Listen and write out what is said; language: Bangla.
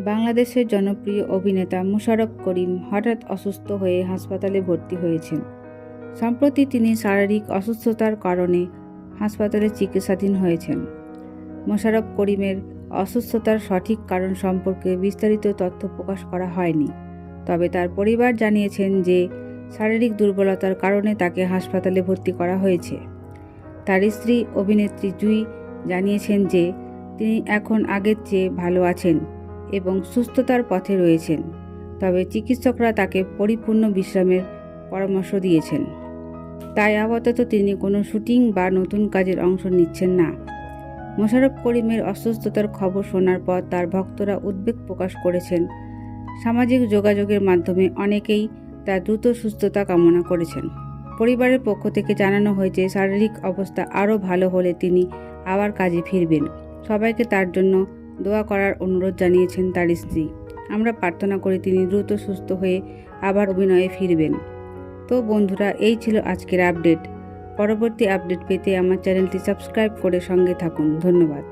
বাংলাদেশের জনপ্রিয় অভিনেতা মোশাররফ করিম হঠাৎ অসুস্থ হয়ে হাসপাতালে ভর্তি হয়েছেন। সম্প্রতি তিনি শারীরিক অসুস্থতার কারণে হাসপাতালে চিকিৎসাধীন হয়েছেন। মোশাররফ করিমের অসুস্থতার সঠিক কারণ সম্পর্কে বিস্তারিত তথ্য প্রকাশ করা হয়নি, তবে তার পরিবার জানিয়েছেন যে শারীরিক দুর্বলতার কারণে তাকে হাসপাতালে ভর্তি করা হয়েছে। তার স্ত্রী অভিনেত্রী জুই জানিয়েছেন যে তিনি এখন আগের চেয়ে ভালো আছেন এবং সুস্থতার পথে রয়েছেন, তবে চিকিৎসকরা তাকে পরিপূর্ণ বিশ্রামের পরামর্শ দিয়েছেন। তাই আপাতত তিনি কোনো শুটিং বা নতুন কাজের অংশ নিচ্ছেন না। মোশাররফ করিমের অসুস্থতার খবর শোনার পর তার ভক্তরা উদ্বেগ প্রকাশ করেছেন। সামাজিক যোগাযোগের মাধ্যমে অনেকেই তার দ্রুত সুস্থতা কামনা করেছেন। পরিবারের পক্ষ থেকে জানানো হয়েছে শারীরিক অবস্থা আরও ভালো হলে তিনি আবার কাজে ফিরবেন। সবাইকে তার জন্য দোয়া করার অনুরোধ জানিয়েছেন তার স্ত্রী। আমরা প্রার্থনা করি তিনি দ্রুত সুস্থ হয়ে আবার অভিনয়ে ফিরবেন। তো বন্ধুরা, এই ছিল আজকের আপডেট। পরবর্তী আপডেট পেতে আমার চ্যানেলটি সাবস্ক্রাইব করে সঙ্গে থাকুন। ধন্যবাদ।